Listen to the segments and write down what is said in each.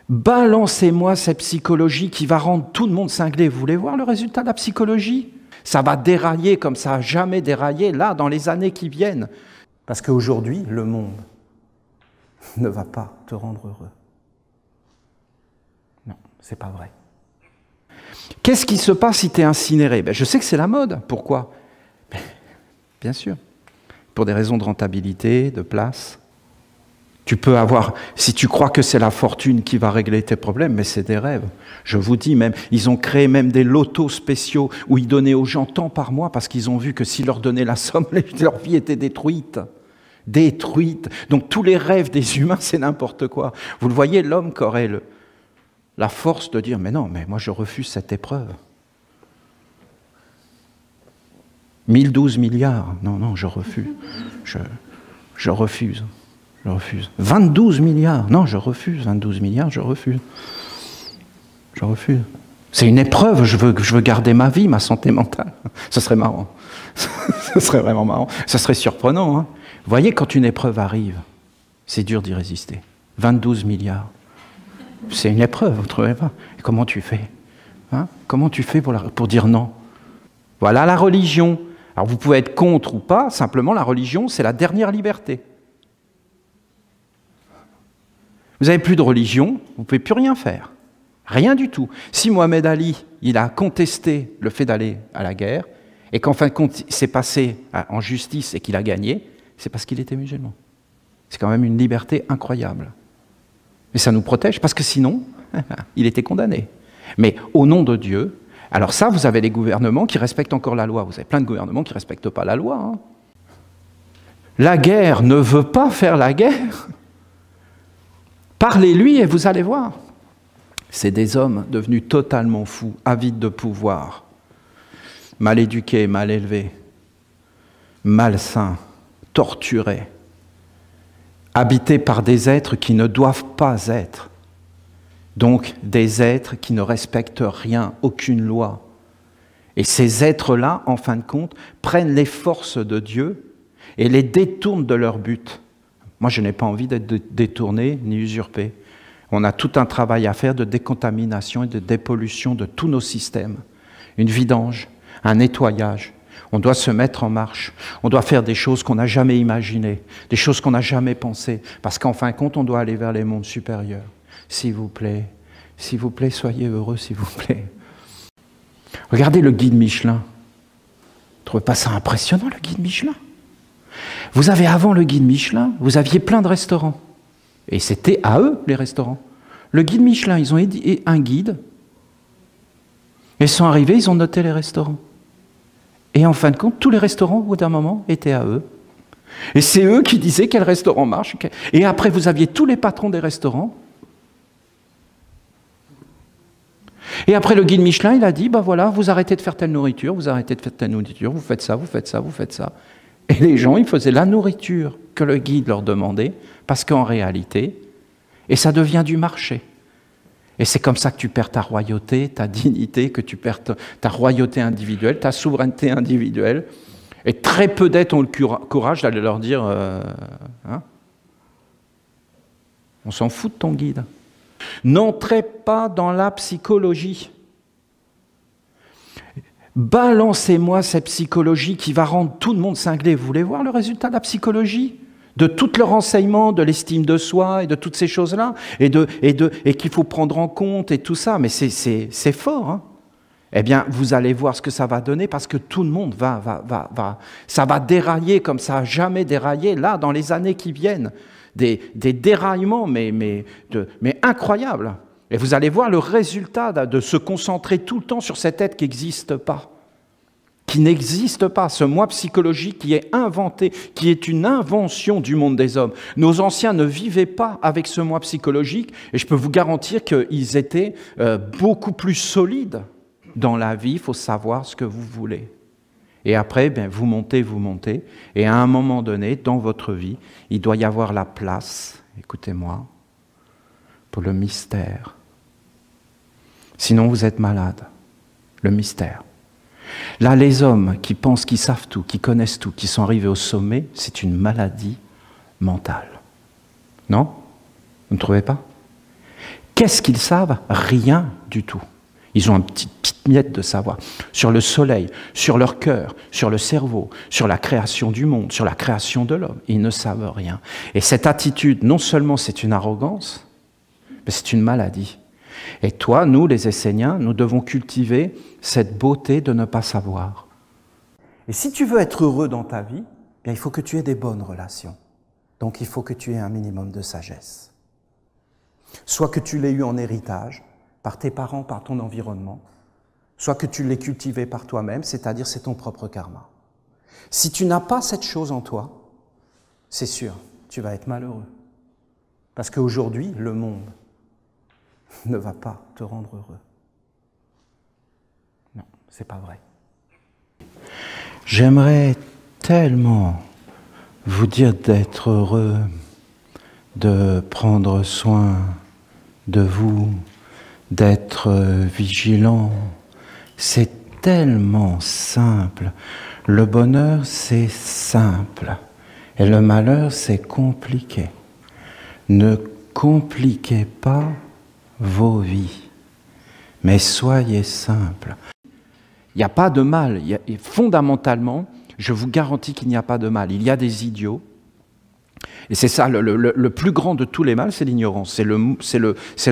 Balancez-moi cette psychologie qui va rendre tout le monde cinglé. Vous voulez voir le résultat de la psychologie? Ça va dérailler comme ça n'a jamais déraillé, là, dans les années qui viennent. Parce qu'aujourd'hui, le monde ne va pas te rendre heureux. Non, c'est pas vrai. Qu'est-ce qui se passe si tu es incinéré? Je sais que c'est la mode. Pourquoi? Bien sûr. Pour des raisons de rentabilité, de place. Tu peux avoir, si tu crois que c'est la fortune qui va régler tes problèmes, mais c'est des rêves. Je vous dis même, ils ont créé même des lotos spéciaux où ils donnaient aux gens tant par mois parce qu'ils ont vu que s'ils leur donnaient la somme, leur vie était détruite. Détruite. Donc tous les rêves des humains, c'est n'importe quoi. Vous le voyez, l'homme qui aurait la force de dire, mais non, mais moi je refuse cette épreuve. 1012 milliards, non, je refuse. Je refuse. Je refuse. 22 milliards, non, je refuse. 22 milliards, je refuse. Je refuse. C'est une épreuve, je veux garder ma vie, ma santé mentale. Ce serait marrant. Ce serait vraiment marrant. Ce serait surprenant. Hein. Vous voyez, quand une épreuve arrive, c'est dur d'y résister. 22 milliards. C'est une épreuve, vous ne trouvez pas? Et comment tu fais? Hein? Comment tu fais pour dire non? Voilà la religion. Alors vous pouvez être contre ou pas, simplement la religion, c'est la dernière liberté. Vous n'avez plus de religion, vous ne pouvez plus rien faire. Rien du tout. Si Mohamed Ali, il a contesté le fait d'aller à la guerre, et qu'en fin de compte, il s'est passé en justice et qu'il a gagné, c'est parce qu'il était musulman. C'est quand même une liberté incroyable. Mais ça nous protège, parce que sinon, il était condamné. Mais au nom de Dieu, alors ça, vous avez les gouvernements qui respectent encore la loi. Vous avez plein de gouvernements qui ne respectent pas la loi. Hein. La guerre ne veut pas faire la guerre. Parlez-lui et vous allez voir. C'est des hommes devenus totalement fous, avides de pouvoir, mal éduqués, mal élevés, malsains, torturés, habités par des êtres qui ne doivent pas être. Donc des êtres qui ne respectent rien, aucune loi. Et ces êtres-là, en fin de compte, prennent les forces de Dieu et les détournent de leur but. Moi, je n'ai pas envie d'être détourné ni usurpé. On a tout un travail à faire de décontamination et de dépollution de tous nos systèmes. Une vidange, un nettoyage. On doit se mettre en marche. On doit faire des choses qu'on n'a jamais imaginées, des choses qu'on n'a jamais pensées. Parce qu'en fin de compte, on doit aller vers les mondes supérieurs. S'il vous plaît, soyez heureux, s'il vous plaît. Regardez le guide Michelin. Vous ne trouvez pas ça impressionnant, le guide Michelin? Vous avez avant le guide Michelin, vous aviez plein de restaurants. Et c'était à eux, les restaurants. Le guide Michelin, ils ont un guide. Ils sont arrivés, ils ont noté les restaurants. Et en fin de compte, tous les restaurants, au bout d'un moment, étaient à eux. Et c'est eux qui disaient quel restaurant marche. Et après, vous aviez tous les patrons des restaurants. Et après, le guide Michelin, il a dit, ben voilà, vous arrêtez de faire telle nourriture, vous arrêtez de faire telle nourriture, vous faites ça, vous faites ça, vous faites ça. Et les gens, ils faisaient la nourriture que le guide leur demandait, parce qu'en réalité, et ça devient du marché. Et c'est comme ça que tu perds ta royauté, ta dignité, que tu perds ta royauté individuelle, ta souveraineté individuelle. Et très peu d'êtres ont le courage d'aller leur dire hein, on s'en fout de ton guide. N'entrez pas dans la psychologie. Balancez-moi cette psychologie qui va rendre tout le monde cinglé. Vous voulez voir le résultat de la psychologie? De tout leur enseignement, de l'estime de soi et de toutes ces choses-là, et qu'il faut prendre en compte et tout ça, mais c'est fort. Hein. Eh bien, vous allez voir ce que ça va donner, parce que tout le monde ça va dérailler comme ça n'a jamais déraillé, là, dans les années qui viennent. Des déraillements, mais incroyables. Et vous allez voir le résultat de se concentrer tout le temps sur cet être qui n'existe pas. Qui n'existe pas, ce moi psychologique qui est inventé, qui est une invention du monde des hommes. Nos anciens ne vivaient pas avec ce moi psychologique, et je peux vous garantir qu'ils étaient beaucoup plus solides dans la vie. Il faut savoir ce que vous voulez. Et après, vous montez, et à un moment donné, dans votre vie, il doit y avoir la place, écoutez-moi, pour le mystère. Sinon, vous êtes malade. Le mystère. Là, les hommes qui pensent qu'ils savent tout, qui connaissent tout, qui sont arrivés au sommet, c'est une maladie mentale. Non? Vous ne trouvez pas? Qu'est-ce qu'ils savent? Rien du tout. Ils ont une petite miette de savoir sur le soleil, sur leur cœur, sur le cerveau, sur la création du monde, sur la création de l'homme. Ils ne savent rien. Et cette attitude, non seulement c'est une arrogance, mais c'est une maladie. Et toi, nous, les Esséniens, nous devons cultiver cette beauté de ne pas savoir. Et si tu veux être heureux dans ta vie, bien, il faut que tu aies des bonnes relations. Donc il faut que tu aies un minimum de sagesse. Soit que tu l'aies eu en héritage, par tes parents, par ton environnement, soit que tu l'aies cultivé par toi-même, c'est-à-dire c'est ton propre karma. Si tu n'as pas cette chose en toi, c'est sûr, tu vas être malheureux. Parce qu'aujourd'hui, le monde ne va pas te rendre heureux. Non, c'est pas vrai. J'aimerais tellement vous dire d'être heureux, de prendre soin de vous, d'être vigilant. C'est tellement simple. Le bonheur, c'est simple. Et le malheur, c'est compliqué. Ne compliquez pas vos vies, mais soyez simples. Il n'y a pas de mal. Fondamentalement, je vous garantis qu'il n'y a pas de mal. Il y a des idiots. Et c'est ça, le plus grand de tous les mâles, c'est l'ignorance. C'est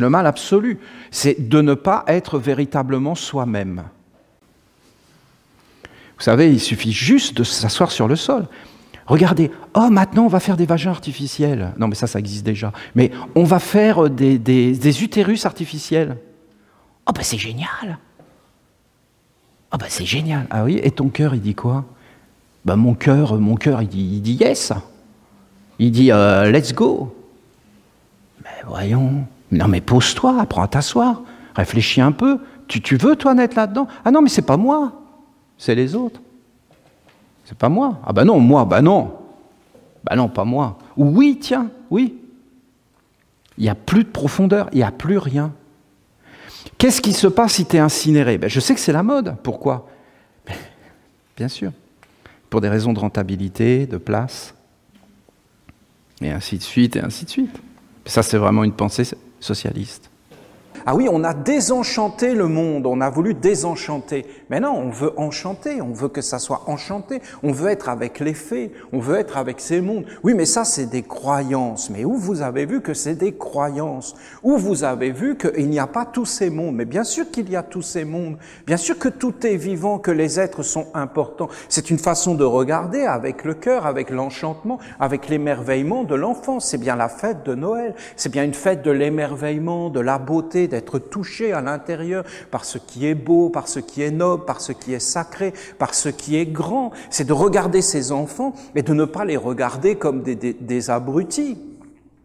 le mal absolu. C'est de ne pas être véritablement soi-même. Vous savez, il suffit juste de s'asseoir sur le sol. Regardez, oh, maintenant on va faire des vagins artificiels. Non, mais ça existe déjà. Mais on va faire des utérus artificiels. Oh, ben c'est génial. Oh, ben c'est génial. Ah oui, et ton cœur, il dit quoi? Ben mon cœur, il dit yes. Il dit let's go. Mais voyons. Non, mais pose-toi, apprends à t'asseoir. Réfléchis un peu. Tu veux, toi, naître là-dedans? Ah non, mais c'est pas moi. C'est les autres. C'est pas moi. Ah ben non, moi, ben non. Ben non, pas moi. Ou oui, tiens, oui. Il n'y a plus de profondeur, il n'y a plus rien. Qu'est-ce qui se passe si tu es incinéré? Ben, je sais que c'est la mode. Pourquoi? Bien sûr. Pour des raisons de rentabilité, de place. Et ainsi de suite, et ainsi de suite. Ça, c'est vraiment une pensée socialiste. Ah oui, on a désenchanté le monde, on a voulu désenchanter. Mais non, on veut enchanter, on veut que ça soit enchanté. On veut être avec les fées, on veut être avec ces mondes. Oui, mais ça, c'est des croyances. Mais où vous avez vu que c'est des croyances? Où vous avez vu qu'il n'y a pas tous ces mondes? Mais bien sûr qu'il y a tous ces mondes. Bien sûr que tout est vivant, que les êtres sont importants. C'est une façon de regarder avec le cœur, avec l'enchantement, avec l'émerveillement de l'enfance. C'est bien la fête de Noël. C'est bien une fête de l'émerveillement, de la beauté, d'être touché à l'intérieur par ce qui est beau, par ce qui est noble, par ce qui est sacré, par ce qui est grand. C'est de regarder ces enfants et de ne pas les regarder comme des abrutis,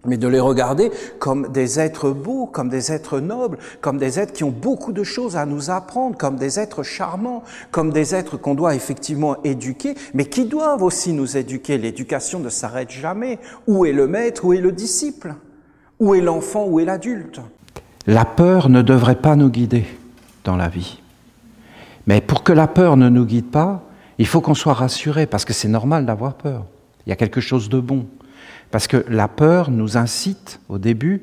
mais de les regarder comme des êtres beaux, comme des êtres nobles, comme des êtres qui ont beaucoup de choses à nous apprendre, comme des êtres charmants, comme des êtres qu'on doit effectivement éduquer, mais qui doivent aussi nous éduquer. L'éducation ne s'arrête jamais. Où est le maître, où est le disciple? Où est l'enfant, où est l'adulte? La peur ne devrait pas nous guider dans la vie. Mais pour que la peur ne nous guide pas, il faut qu'on soit rassuré, parce que c'est normal d'avoir peur. Il y a quelque chose de bon. Parce que la peur nous incite, au début,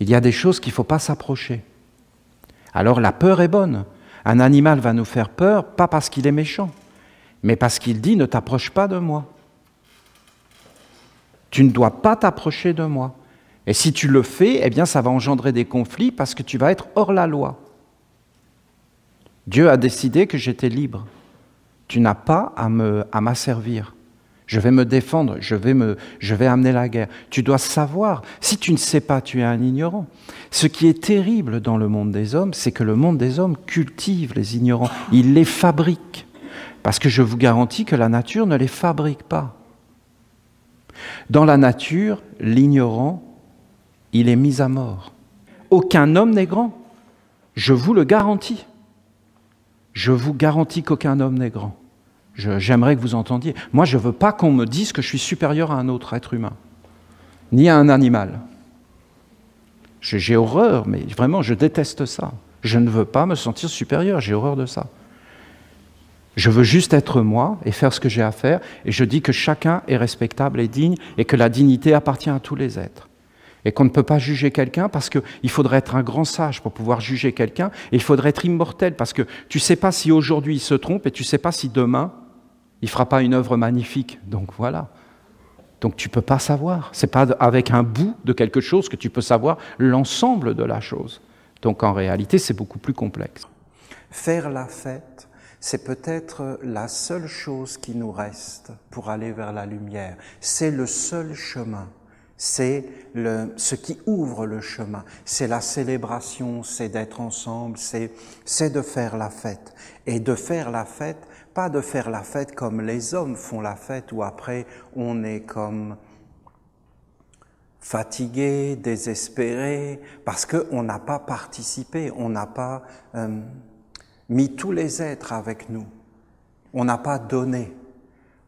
il y a des choses qu'il ne faut pas s'approcher. Alors la peur est bonne. Un animal va nous faire peur, pas parce qu'il est méchant, mais parce qu'il dit « ne t'approche pas de moi ». Tu ne dois pas t'approcher de moi. Et si tu le fais, eh bien ça va engendrer des conflits parce que tu vas être hors la loi. Dieu a décidé que j'étais libre. Tu n'as pas à m'asservir. Je vais me défendre, je vais amener la guerre. Tu dois savoir. Si tu ne sais pas, tu es un ignorant. Ce qui est terrible dans le monde des hommes, c'est que le monde des hommes cultive les ignorants. Il les fabrique. Parce que je vous garantis que la nature ne les fabrique pas. Dans la nature, l'ignorant, il est mis à mort. Aucun homme n'est grand. Je vous le garantis. Je vous garantis qu'aucun homme n'est grand. J'aimerais que vous entendiez. Moi, je ne veux pas qu'on me dise que je suis supérieur à un autre être humain, ni à un animal. J'ai horreur, mais vraiment, je déteste ça. Je ne veux pas me sentir supérieur, j'ai horreur de ça. Je veux juste être moi et faire ce que j'ai à faire, et je dis que chacun est respectable et digne, et que la dignité appartient à tous les êtres. Et qu'on ne peut pas juger quelqu'un parce qu'il faudrait être un grand sage pour pouvoir juger quelqu'un, et il faudrait être immortel parce que tu ne sais pas si aujourd'hui il se trompe et tu ne sais pas si demain il ne fera pas une œuvre magnifique. Donc voilà. Donc tu ne peux pas savoir. Ce n'est pas avec un bout de quelque chose que tu peux savoir l'ensemble de la chose. Donc en réalité, c'est beaucoup plus complexe. Faire la fête, c'est peut-être la seule chose qui nous reste pour aller vers la lumière. C'est le seul chemin. C'est ce qui ouvre le chemin. C'est la célébration, c'est d'être ensemble, c'est de faire la fête. Et de faire la fête, pas de faire la fête comme les hommes font la fête, où après on est comme fatigué, désespéré, parce qu'on n'a pas participé, on n'a pas mis tous les êtres avec nous. On n'a pas donné.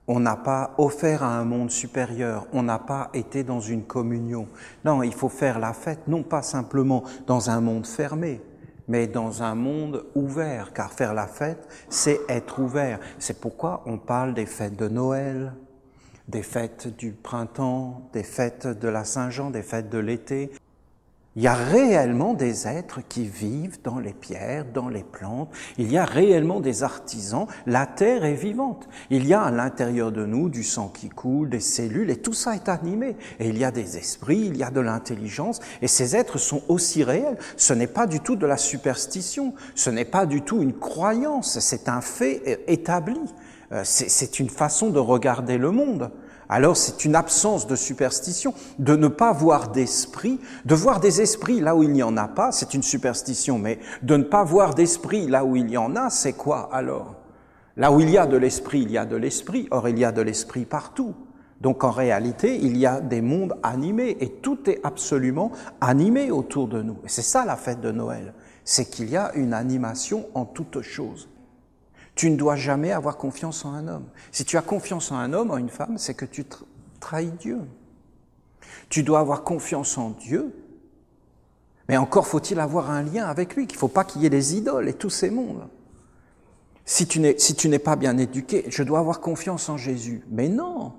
On n'a pas offert à un monde supérieur, on n'a pas été dans une communion. Non, il faut faire la fête, non pas simplement dans un monde fermé, mais dans un monde ouvert, car faire la fête, c'est être ouvert. C'est pourquoi on parle des fêtes de Noël, des fêtes du printemps, des fêtes de la Saint-Jean, des fêtes de l'été. Il y a réellement des êtres qui vivent dans les pierres, dans les plantes. Il y a réellement des artisans. La terre est vivante. Il y a à l'intérieur de nous du sang qui coule, des cellules, et tout ça est animé. Et il y a des esprits, il y a de l'intelligence, et ces êtres sont aussi réels. Ce n'est pas du tout de la superstition, ce n'est pas du tout une croyance, c'est un fait établi. C'est une façon de regarder le monde. Alors c'est une absence de superstition, de ne pas voir d'esprit, de voir des esprits là où il n'y en a pas, c'est une superstition, mais de ne pas voir d'esprit là où il y en a, c'est quoi alors? Là où il y a de l'esprit, il y a de l'esprit, or il y a de l'esprit partout. Donc en réalité, il y a des mondes animés, et tout est absolument animé autour de nous. Et c'est ça la fête de Noël, c'est qu'il y a une animation en toutes choses. Tu ne dois jamais avoir confiance en un homme. Si tu as confiance en un homme, en une femme, c'est que tu trahis Dieu. Tu dois avoir confiance en Dieu, mais encore faut-il avoir un lien avec lui, qu'il ne faut pas qu'il y ait les idoles et tous ces mondes. Si tu n'es pas bien éduqué, je dois avoir confiance en Jésus. Mais non.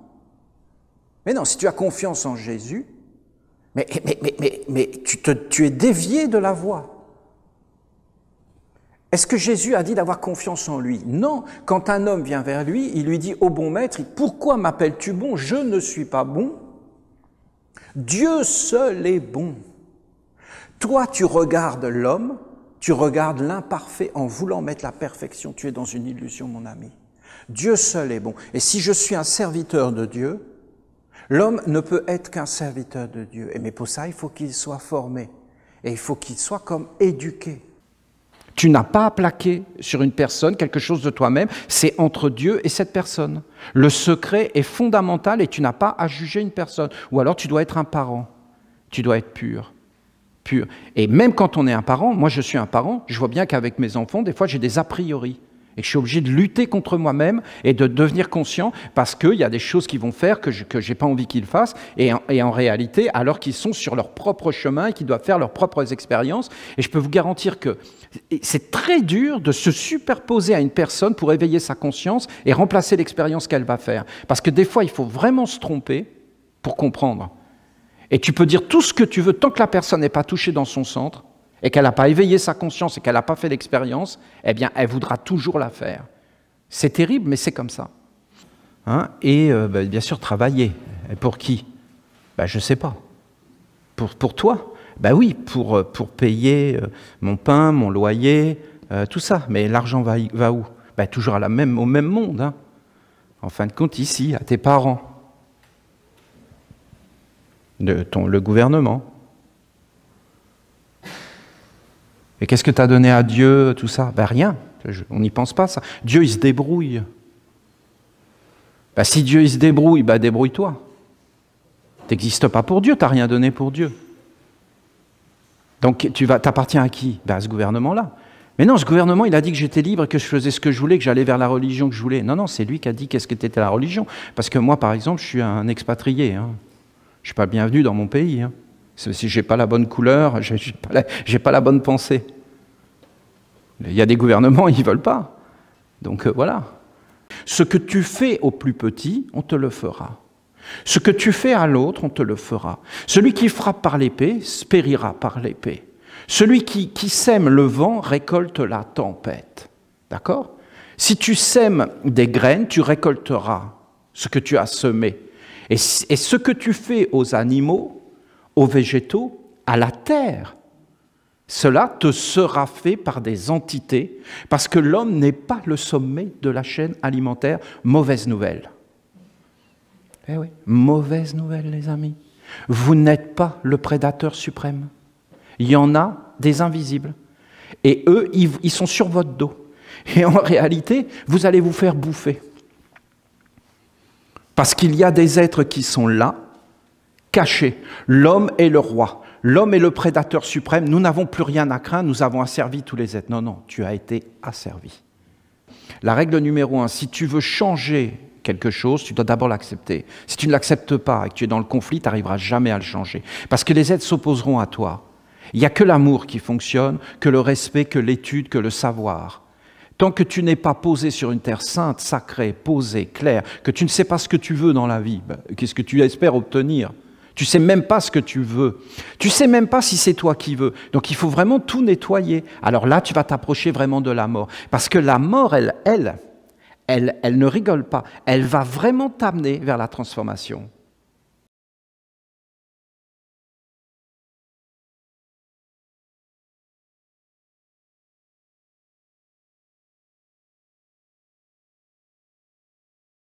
Mais non, si tu as confiance en Jésus, mais tu es dévié de la voie. Est-ce que Jésus a dit d'avoir confiance en lui? Non. Quand un homme vient vers lui, il lui dit « Ô bon maître, pourquoi m'appelles-tu bon? Je ne suis pas bon. Dieu seul est bon. » Toi, tu regardes l'homme, tu regardes l'imparfait en voulant mettre la perfection. Tu es dans une illusion, mon ami. Dieu seul est bon. Et si je suis un serviteur de Dieu, l'homme ne peut être qu'un serviteur de Dieu. Mais pour ça, il faut qu'il soit formé. Et il faut qu'il soit comme éduqué. Tu n'as pas à plaquer sur une personne quelque chose de toi-même, c'est entre Dieu et cette personne. Le secret est fondamental et tu n'as pas à juger une personne. Ou alors tu dois être un parent, tu dois être pur. Et même quand on est un parent, moi je suis un parent, je vois bien qu'avec mes enfants, des fois j'ai des a priori. Et que je suis obligé de lutter contre moi-même et de devenir conscient parce qu'il y a des choses qu'ils vont faire que je n'ai pas envie qu'ils fassent et en réalité, alors qu'ils sont sur leur propre chemin et qu'ils doivent faire leurs propres expériences. Et je peux vous garantir que c'est très dur de se superposer à une personne pour éveiller sa conscience et remplacer l'expérience qu'elle va faire. Parce que des fois, il faut vraiment se tromper pour comprendre. Et tu peux dire tout ce que tu veux tant que la personne n'est pas touchée dans son centre, et qu'elle n'a pas éveillé sa conscience et qu'elle n'a pas fait l'expérience, eh bien, elle voudra toujours la faire. C'est terrible, mais c'est comme ça. Hein? Et bien sûr, travailler. Et pour qui? Je ne sais pas. Pour toi? Oui, pour payer mon pain, mon loyer, tout ça. Mais l'argent va où? Toujours au même monde. Hein? En fin de compte, ici, à tes parents. Le gouvernement. Et qu'est-ce que tu as donné à Dieu, tout ça? Rien, on n'y pense pas ça. Dieu, il se débrouille. Si Dieu, il se débrouille, débrouille-toi. Tu n'existes pas pour Dieu, tu n'as rien donné pour Dieu. Donc, t'appartiens à qui? À ce gouvernement-là. Mais non, ce gouvernement, il a dit que j'étais libre, que je faisais ce que je voulais, que j'allais vers la religion que je voulais. Non, c'est lui qui a dit qu'est-ce qu'était la religion. Parce que moi, par exemple, je suis un expatrié. Hein. Je ne suis pas bienvenu dans mon pays. Hein. Si je n'ai pas la bonne couleur, je n'ai pas la bonne pensée. Il y a des gouvernements, ils ne veulent pas. Donc voilà. Ce que tu fais au plus petit, on te le fera. Ce que tu fais à l'autre, on te le fera. Celui qui frappe par l'épée périra par l'épée. Celui qui sème le vent récolte la tempête. D'accord? Si tu sèmes des graines, tu récolteras ce que tu as semé. Et ce que tu fais aux animaux, aux végétaux, à la terre, cela te sera fait par des entités, parce que l'homme n'est pas le sommet de la chaîne alimentaire. Mauvaise nouvelle. Eh oui, mauvaise nouvelle, les amis. Vous n'êtes pas le prédateur suprême. Il y en a des invisibles. Et eux, ils sont sur votre dos. Et en réalité, vous allez vous faire bouffer. Parce qu'il y a des êtres qui sont là, cachés. L'homme est le roi. L'homme est le prédateur suprême. Nous n'avons plus rien à craindre, nous avons asservi tous les êtres. Non, non, tu as été asservi. La règle numéro 1, si tu veux changer quelque chose, tu dois d'abord l'accepter. Si tu ne l'acceptes pas et que tu es dans le conflit, tu n'arriveras jamais à le changer. Parce que les êtres s'opposeront à toi. Il n'y a que l'amour qui fonctionne, que le respect, que l'étude, que le savoir. Tant que tu n'es pas posé sur une terre sainte, sacrée, posée, claire, que tu ne sais pas ce que tu veux dans la vie, qu'est-ce que tu espères obtenir? Tu ne sais même pas ce que tu veux. Tu ne sais même pas si c'est toi qui veux. Donc il faut vraiment tout nettoyer. Alors là, tu vas t'approcher vraiment de la mort. Parce que la mort, elle ne rigole pas. Elle va vraiment t'amener vers la transformation.